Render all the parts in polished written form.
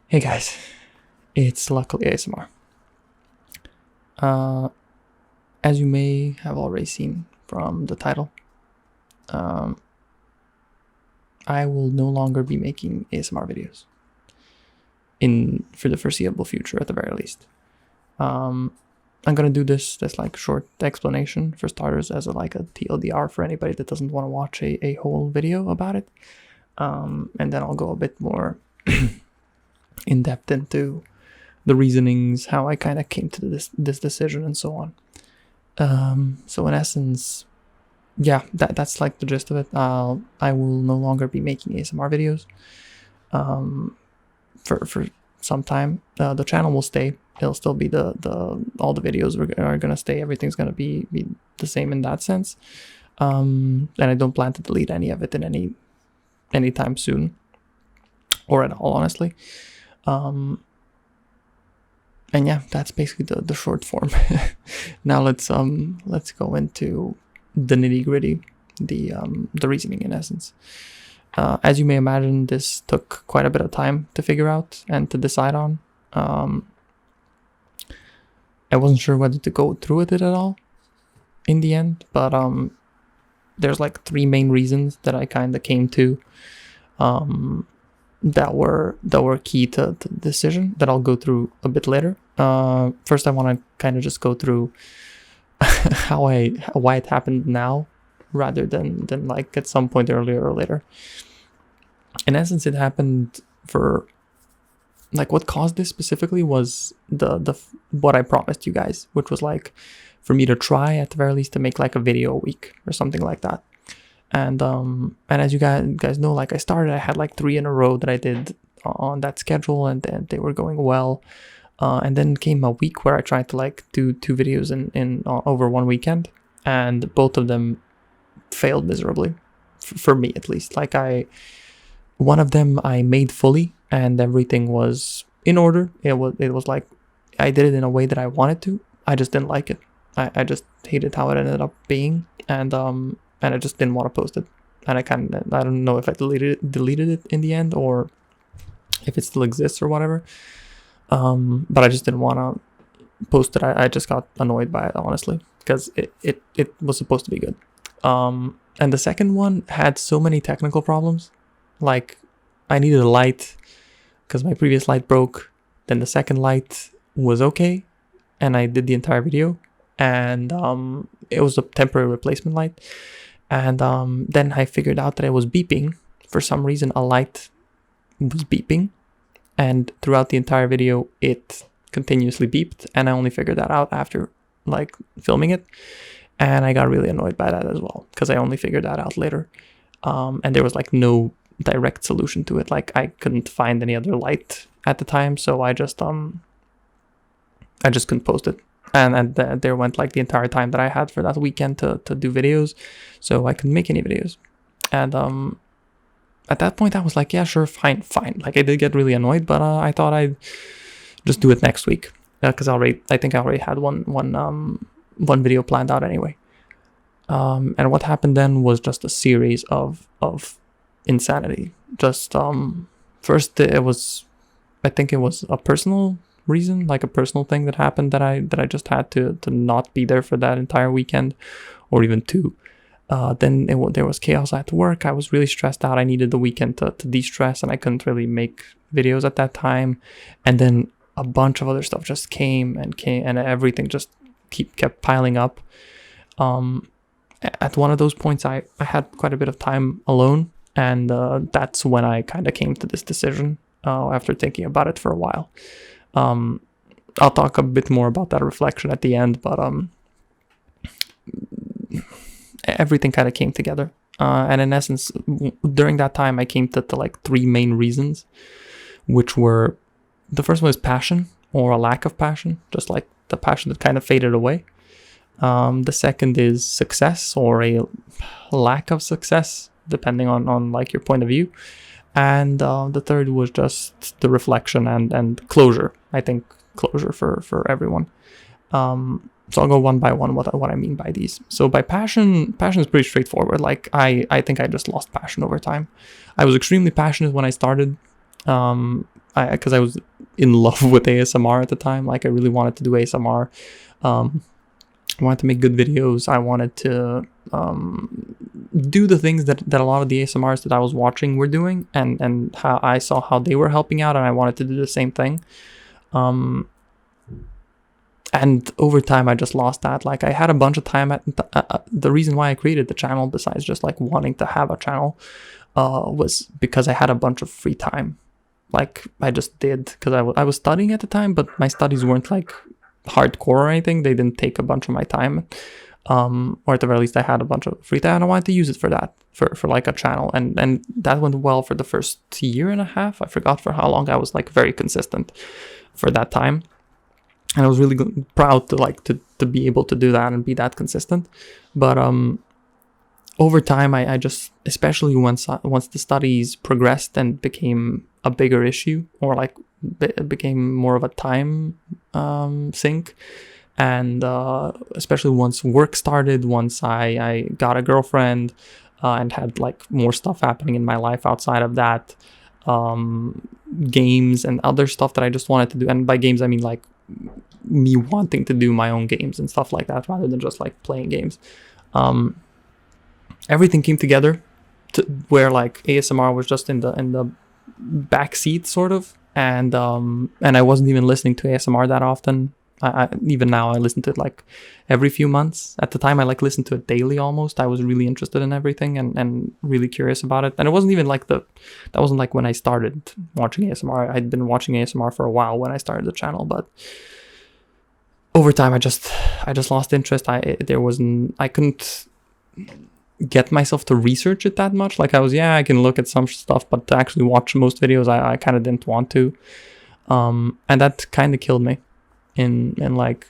Hey guys, it's Luckily ASMR. As you may have already seen from the title, I will no longer be making ASMR videos for the foreseeable future, at the very least. I'm gonna do this like short explanation for starters, as a TLDR for anybody that doesn't want to watch a whole video about it, and then I'll go a bit more in depth into the reasonings, how I kind of came to this decision, and so on. So in essence, yeah, that's like the gist of it. I will no longer be making ASMR videos for some time. The channel will stay. It'll still be all the videos are gonna stay. Everything's gonna be the same in that sense. And I don't plan to delete any of it in anytime soon, or at all, honestly. And yeah, that's basically the short form. Now let's go into the nitty-gritty, the reasoning in essence. As you may imagine, this took quite a bit of time to figure out and to decide on. I wasn't sure whether to go through with it at all in the end, but there's like three main reasons that I kind of came to that were key to the decision that I'll go through a bit later. First, I want to kind of just go through why it happened now rather than like at some point earlier or later. In essence, it happened for like what caused this specifically was the what I promised you guys, which was like for me to try at the very least to make like a video a week or something like that. And as you guys know, like I had like 3 in a row that I did on that schedule, and they were going well. And then came a week where I tried to like do 2 videos in over one weekend, and both of them failed miserably, for me at least. Like one of them I made fully, and everything was in order. It was like I did it in a way that I wanted to. I just didn't like it. I just hated how it ended up being, and I just didn't want to post it. And I don't know if I deleted it in the end, or if it still exists or whatever. But I just didn't want to post it. I just got annoyed by it, honestly, because it was supposed to be good. And the second one had so many technical problems. Like I needed a light because my previous light broke. Then the second light was okay, and I did the entire video, and it was a temporary replacement light. And then I figured out that it was beeping. For some reason, a light was beeping, and throughout the entire video, it continuously beeped. And I only figured that out after like filming it, and I got really annoyed by that as well, because I only figured that out later. And there was like no direct solution to it. Like I couldn't find any other light at the time, so I just couldn't post it. And there went like the entire time that I had for that weekend to do videos, so I couldn't make any videos. And at that point I was like, yeah, sure, fine. Like I did get really annoyed, but I thought I'd just do it next week, because I think I already had one video planned out anyway. And what happened then was just a series of insanity. Just first I think it was a personal reason, like a personal thing that happened, that I just had to not be there for that entire weekend, or even 2. Then there was chaos at work. I was really stressed out. I needed the weekend to de-stress, and I couldn't really make videos at that time. And then a bunch of other stuff just came, and everything just kept piling up. At one of those points, I had quite a bit of time alone, and that's when I kind of came to this decision after thinking about it for a while. I'll talk a bit more about that reflection at the end, but everything kind of came together. And in essence, during that time, I came to like 3 main reasons, which were, the first one is passion, or a lack of passion, just like the passion that kind of faded away. The second is success, or a lack of success, depending on like your point of view. And the third was just the reflection and closure. I think closure for everyone. So I'll go one by one what I mean by these. So by passion is pretty straightforward. Like I think I just lost passion over time. I was extremely passionate when I started. because I was in love with ASMR at the time. Like I really wanted to do ASMR. I wanted to make good videos. I wanted to do the things that a lot of the ASMRs that I was watching were doing, and how I saw how they were helping out, and I wanted to do the same thing. And over time, I just lost that. Like I had a bunch of time at the reason why I created the channel, besides just like wanting to have a channel, was because I had a bunch of free time. Like I just did, because I was studying at the time, but my studies weren't like hardcore or anything. They didn't take a bunch of my time, or at the very least I had a bunch of free time, and I wanted to use it for that, for like a channel, and that went well for the first year and a half. I forgot for how long. I was like very consistent for that time, and I was really proud to be able to do that and be that consistent. But over time, I just, especially once the studies progressed and became a bigger issue, or like became more of a time sink, and especially once work started, once I got a girlfriend, and had like more stuff happening in my life outside of that, games and other stuff that I just wanted to do. And by games I mean like me wanting to do my own games and stuff like that, rather than just like playing games. Everything came together to where like ASMR was just in the back seat sort of, and I wasn't even listening to ASMR that often. I even now I listen to it like every few months. At the time I like listened to it daily almost. I was really interested in everything and really curious about it. And it wasn't even like that wasn't like when I started watching ASMR. I'd been watching ASMR for a while when I started the channel, but over time I just lost interest. I couldn't get myself to research it that much. Like I can look at some stuff, but to actually watch most videos I kind of didn't want to, and that kind of killed me in like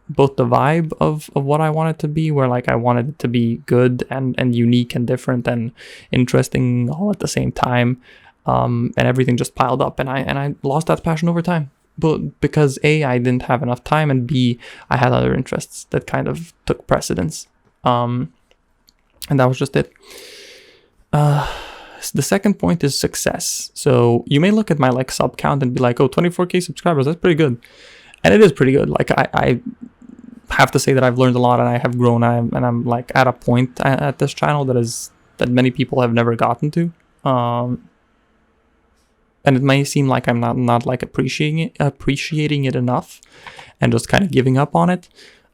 both the vibe of what I wanted to be, where like I wanted it to be good and unique and different and interesting all at the same time, and everything just piled up, and I lost that passion over time. But because A, I didn't have enough time, and B, I had other interests that kind of took precedence. And that was just it. The second point is success. So you may look at my like sub count and be like, oh, 24k subscribers, that's pretty good. And it is pretty good. Like I have to say that I've learned a lot, and I have grown, and I'm like at a point at this channel that many people have never gotten to. And it may seem like I'm not like appreciating it enough, and just kind of giving up on it.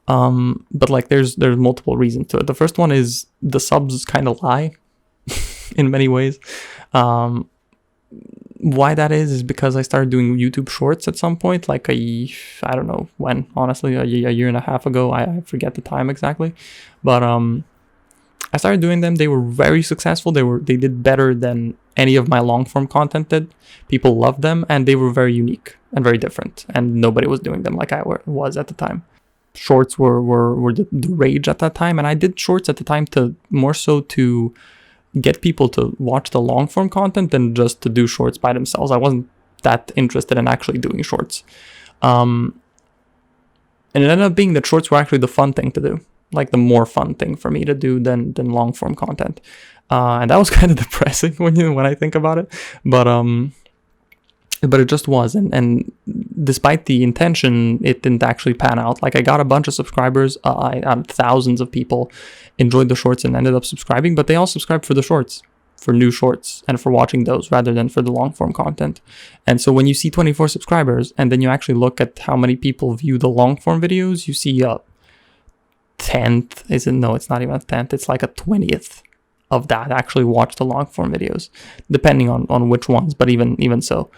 But like there's multiple reasons to it. The first one is the subs kind of lie in many ways. Why that is because I started doing YouTube shorts at some point, like I don't know when, honestly, a year and a half ago. I forget the time exactly, but I started doing them. They were very successful. They did better than any of my long form content did. People loved them, and they were very unique and very different, and nobody was doing them like I was at the time. Shorts were the rage at that time, and I did shorts at the time to more so to get people to watch the long form content than just to do shorts by themselves. I wasn't that interested in actually doing shorts, and it ended up being that shorts were actually the fun thing to do, like the more fun thing for me to do than long form content, and that was kind of depressing when I think about it, but it just was, and despite the intention, it didn't actually pan out. Like I got a bunch of subscribers, thousands of people enjoyed the shorts and ended up subscribing, but they all subscribed for the shorts, for new shorts, and for watching those rather than for the long form content. And so when you see 24 subscribers, and then you actually look at how many people view the long form videos, you see a tenth, it's not even a tenth, it's like a 20th of that actually watch the long form videos, depending on which ones, but even so.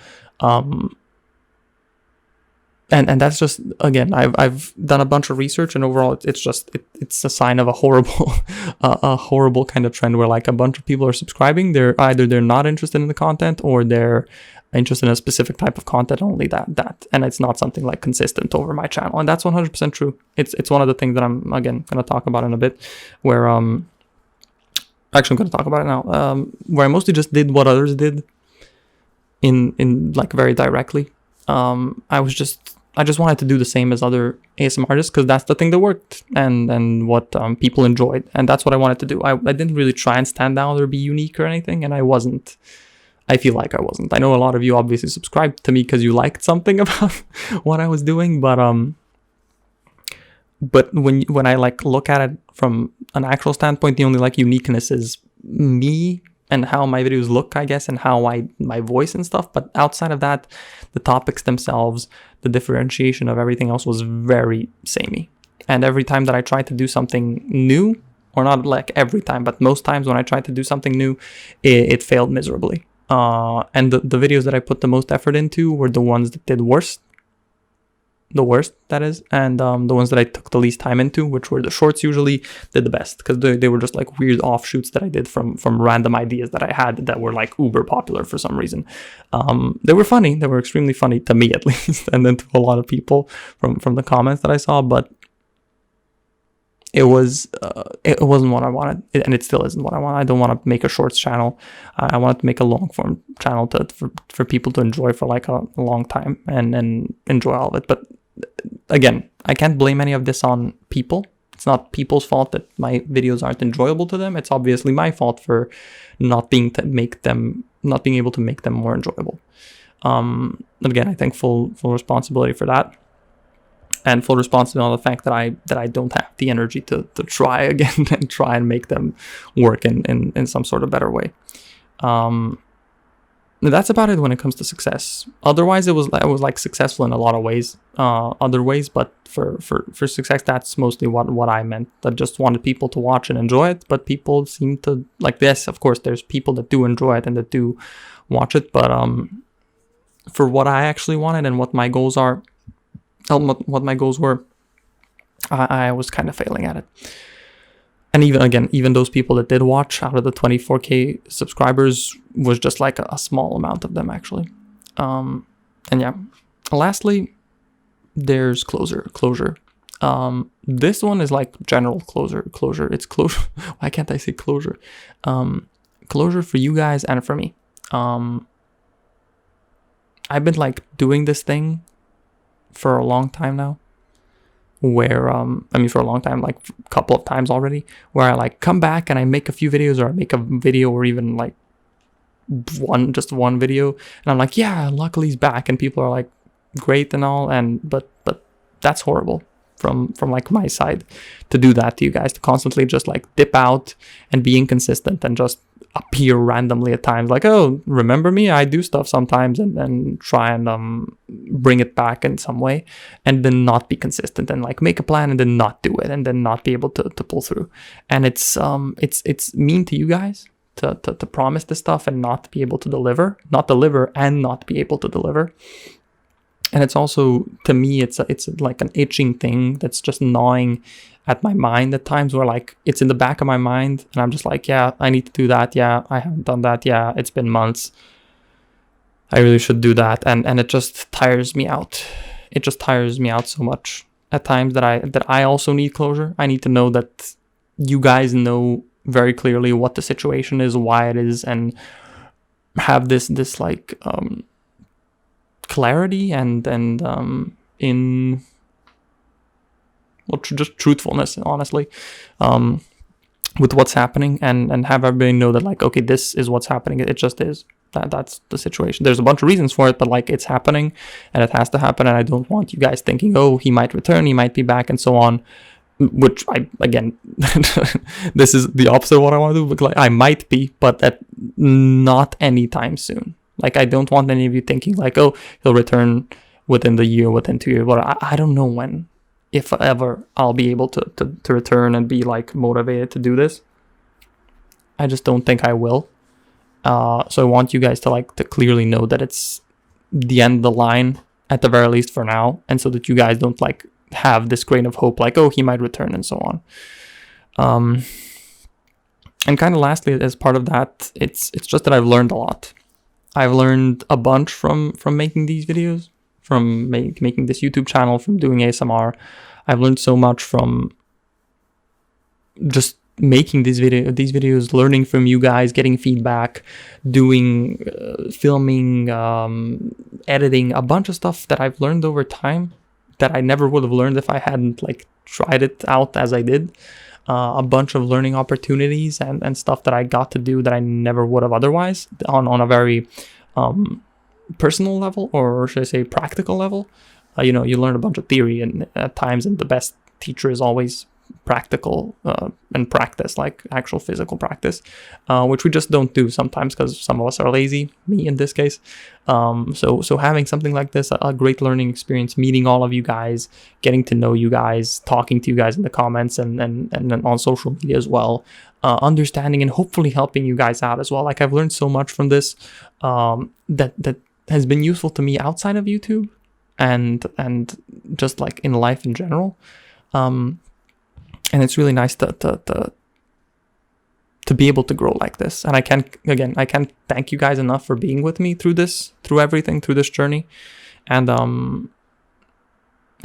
And that's just, again, I've done a bunch of research, and overall it's a sign of a horrible a horrible kind of trend where like a bunch of people are subscribing. They're not interested in the content, or they're interested in a specific type of content, only that, and it's not something like consistent over my channel. And that's 100% true. It's one of the things that I'm again going to talk about in a bit, where actually I'm going to talk about it now, where I mostly just did what others did in like very directly. I just wanted to do the same as other ASMR artists, because that's the thing that worked and what people enjoyed, and that's what I wanted to do. I didn't really try and stand out or be unique or anything, and I wasn't I feel like I wasn't. I know a lot of you obviously subscribed to me because you liked something about what I was doing, but when I like look at it from an actual standpoint, the only like uniqueness is me and how my videos look, I guess, and how my voice and stuff. But outside of that, the topics themselves, the differentiation of everything else was very samey. And every time that I tried to do something new, or not like every time, but most times when I tried to do something new, it failed miserably. And the videos that I put the most effort into were the ones that did worst, that is, and the ones that I took the least time into, which were the shorts, usually did the best, because they were just like weird offshoots that I did from random ideas that I had that were like uber popular for some reason. They were funny, they were extremely funny to me at least, and then to a lot of people from the comments that I saw, but it wasn't what I wanted, and it still isn't what I want. I don't want to make a shorts channel. I wanted to make a long form channel for people to enjoy for like a long time and enjoy all of it. But again, I can't blame any of this on people. It's not people's fault that my videos aren't enjoyable to them. It's obviously my fault for not being able to make them more enjoyable. Again, I think full responsibility for that. And full responsibility on the fact that I don't have the energy to try again and try and make them work in some sort of better way. That's about it when it comes to success. Otherwise, I was like successful in a lot of ways, other ways, but for success, that's mostly what I meant. I just wanted people to watch and enjoy it, but people seem to like this. Of course, there's people that do enjoy it and that do watch it, but for what I actually wanted and what my goals are. What my goals were, I was kind of failing at it. And even those people that did watch, out of the 24k subscribers, was just like a small amount of them actually. And yeah, lastly, there's closure. This one is like general closure. It's closure. Why can't I say closure? Closure for you guys and for me. I've been like doing this thing for a long time now, where for a long time, like a couple of times already, where I like come back and I make a few videos, or I make a video, or even like one video, and I'm like, yeah, luckily he's back, and people are like, great and all, and but that's horrible from like my side to do that to you guys, to constantly just like dip out and be inconsistent and just appear randomly at times, like, oh, remember me, I do stuff sometimes, and then try and bring it back in some way, and then not be consistent, and like make a plan and then not do it, and then not be able to pull through. And it's mean to you guys to promise this stuff and not be able to deliver, and not be able to deliver. And it's also, to me, it's like an itching thing that's just gnawing at my mind at times, where like it's in the back of my mind and I'm just like, yeah, I need to do that. Yeah, I haven't done that. Yeah, it's been months. I really should do that. And it just tires me out. It just tires me out so much at times that I also need closure. I need to know that you guys know very clearly what the situation is, why it is, and have this like clarity and in just truthfulness, honestly, with what's happening, and have everybody know that like, okay, this is what's happening. It just is. That's the situation. There's a bunch of reasons for it, but like it's happening and it has to happen. And I don't want you guys thinking, oh, he might return, he might be back, and so on. Which this is the opposite of what I want to do. But like, I might be, but not anytime soon. Like, I don't want any of you thinking like, oh, he'll return within the year, within 2 years. But I don't know when, if ever, I'll be able to return and be like motivated to do this. I just don't think I will. So I want you guys to clearly know that it's the end of the line, at the very least for now, and so that you guys don't like have this grain of hope like, oh, he might return, and so on. And kind of lastly, as part of that, it's just that I've learned a lot. I've learned a bunch from making these videos, from making this YouTube channel, from doing ASMR. I've learned so much from just making these videos, learning from you guys, getting feedback, doing filming, editing, a bunch of stuff that I've learned over time that I never would have learned if I hadn't like tried it out as I did. A bunch of learning opportunities and stuff that I got to do that I never would have otherwise on a very personal level, or should I say practical level. You know, you learn a bunch of theory and at times, and the best teacher is always practical and practice, like actual physical practice, which we just don't do sometimes because some of us are lazy, me in this case. So having something like this, a great learning experience, meeting all of you guys, getting to know you guys, talking to you guys in the comments and on social media as well, understanding and hopefully helping you guys out as well. Like, I've learned so much from this that has been useful to me outside of YouTube and just like in life in general. And it's really nice to be able to grow like this. And I can't thank you guys enough for being with me through this journey, and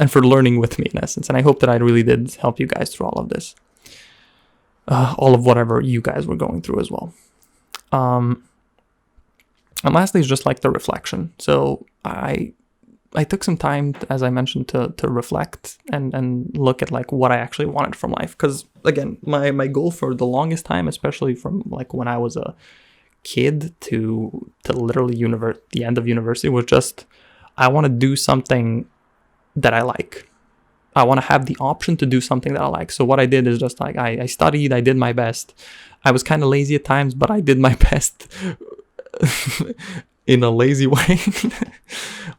for learning with me in essence. And I hope that I really did help you guys through all of this, all of whatever you guys were going through as well. And lastly is just like the reflection. So I took some time, as I mentioned, to reflect and look at like what I actually wanted from life. Because again, my goal for the longest time, especially from like when I was a kid to literally the end of university, was just, I want to do something that I like. I want to have the option to do something that I like. So what I did is just like, I studied, I did my best. I was kind of lazy at times, but I did my best in a lazy way,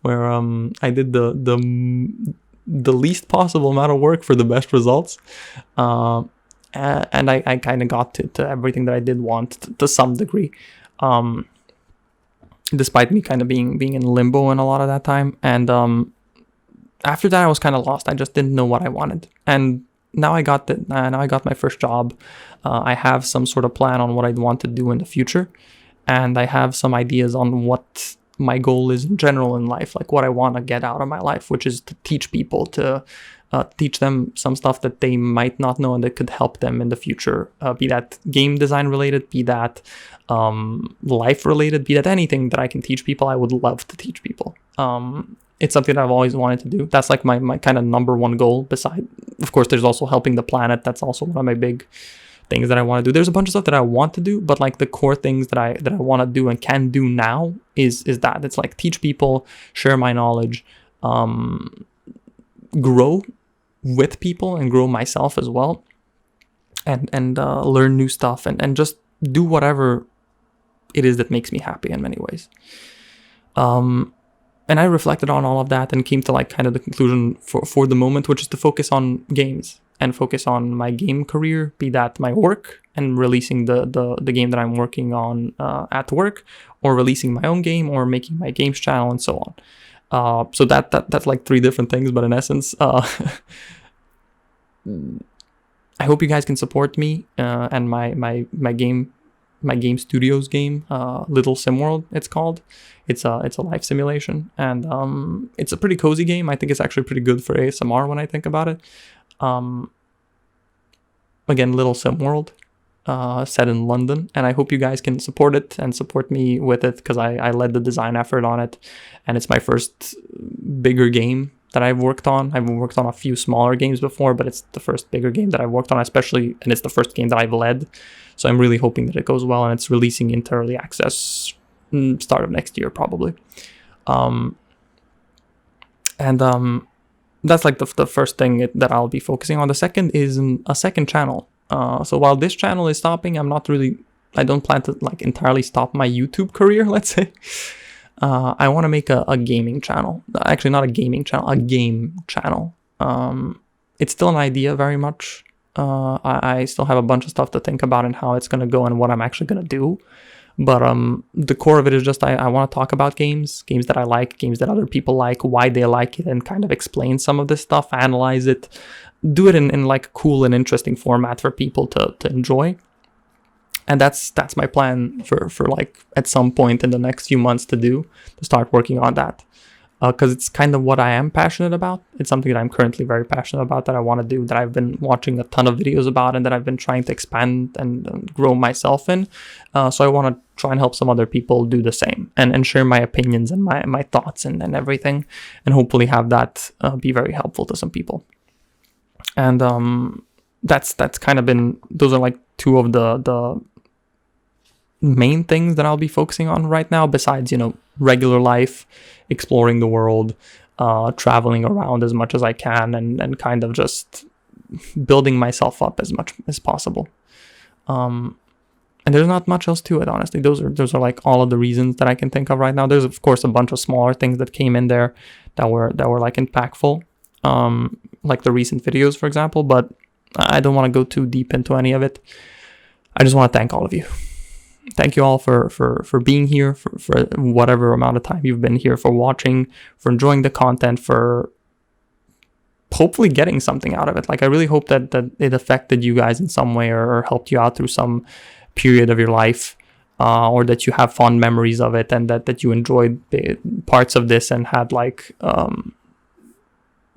where I did the least possible amount of work for the best results, and I kind of got to everything that I did want to some degree, despite me kind of being in limbo in a lot of that time. And after that, I was kind of lost. I just didn't know what I wanted, and now I got my first job. I have some sort of plan on what I'd want to do in the future. And I have some ideas on what my goal is in general in life, like what I want to get out of my life, which is to teach people, to teach them some stuff that they might not know and that could help them in the future, be that game design related, be that life related, be that anything that I can teach people. I would love to teach people. It's something that I've always wanted to do. That's like my kind of number one goal. Beside, of course, there's also helping the planet. That's also one of my big things that I want to do. There's a bunch of stuff that I want to do, but like the core things that I want to do and can do now is that. It's like teach people, share my knowledge, grow with people and grow myself as well, and learn new stuff and just do whatever it is that makes me happy in many ways. And I reflected on all of that and came to like kind of the conclusion for the moment, which is to focus on games and focus on my game career, be that my work and releasing the game that I'm working on at work, or releasing my own game, or making my games channel, and so on. So that's like three different things, but in essence, I hope you guys can support me and my game studios game, Little Sim World, it's called. It's a life simulation, and it's a pretty cozy game. I think it's actually pretty good for ASMR when I think about it. Again, Little Sim World, set in London, and I hope you guys can support it and support me with it, because I led the design effort on it, and it's my first bigger game that I've worked on. I've worked on a few smaller games before, but it's the first bigger game that I've worked on, especially, and it's the first game that I've led. So I'm really hoping that it goes well, and it's releasing into early access start of next year probably. That's like the first thing that I'll be focusing on. The second is a second channel. So while this channel is stopping, I don't plan to like entirely stop my YouTube career, let's say. I want to make a gaming channel. Actually, not a gaming channel, a game channel. It's still an idea very much. I still have a bunch of stuff to think about and how it's going to go and what I'm actually going to do. But the core of it is just I want to talk about games that I like, games that other people like, why they like it, and kind of explain some of this stuff, analyze it, do it in like a cool and interesting format for people to enjoy. And that's my plan for like at some point in the next few months to start working on that. because it's kind of what I am passionate about. It's something that I'm currently very passionate about, that I want to do, that I've been watching a ton of videos about, and that I've been trying to expand and grow myself in. So I want to try and help some other people do the same, and share my opinions and my thoughts and everything, and hopefully have that be very helpful to some people. And that's kind of been, those are like two of the main things that I'll be focusing on right now, besides, you know, regular life, exploring the world, traveling around as much as I can, and kind of just building myself up as much as possible. And there's not much else to it, honestly. Those are like all of the reasons that I can think of right now. There's of course a bunch of smaller things that came in there that were like impactful, like the recent videos, for example, but I don't want to go too deep into any of it. I just want to thank all of you. Thank you all for being here, for whatever amount of time you've been here, for watching, for enjoying the content, for hopefully getting something out of it. Like, I really hope that it affected you guys in some way, or helped you out through some period of your life, or that you have fond memories of it, and that you enjoyed the parts of this, and had like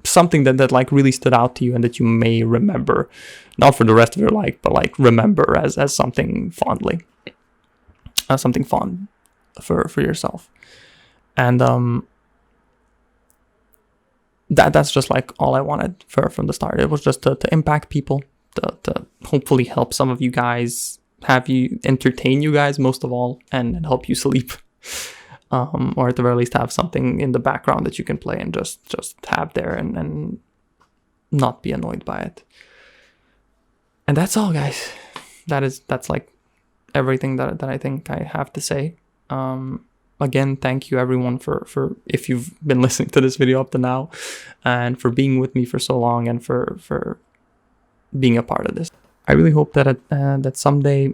something that like really stood out to you, and that you may remember, not for the rest of your life, but like remember as something fondly. Something fun for yourself. And that's just like all I wanted from the start. It was just to impact people, to hopefully help some of you guys, have you entertain you guys most of all, and help you sleep, or at the very least have something in the background that you can play and just have there, and not be annoyed by it. And that's all, guys. That's like everything that I think I have to say. Again, thank you everyone for if you've been listening to this video up to now, and for being with me for so long, and for being a part of this. I really hope that that someday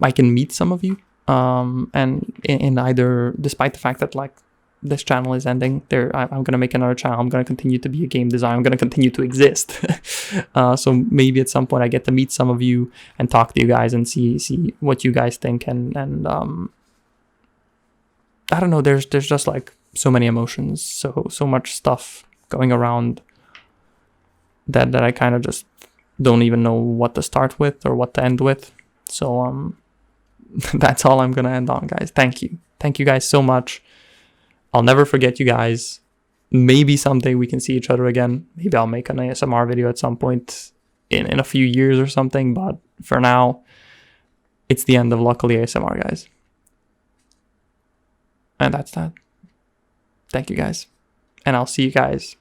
I can meet some of you, and in either, despite the fact that like this channel is ending, I'm gonna make another channel. I'm gonna continue to be a game designer. I'm gonna continue to exist. So maybe at some point I get to meet some of you and talk to you guys and see what you guys think, and I don't know. There's just like so many emotions, so much stuff going around that I kind of just don't even know what to start with or what to end with. So that's all I'm gonna end on, guys. Thank you guys so much. I'll never forget you guys. Maybe someday we can see each other again. Maybe I'll make an ASMR video at some point in a few years or something. But for now, it's the end of Luckily ASMR, guys. And that's that. Thank you, guys. And I'll see you guys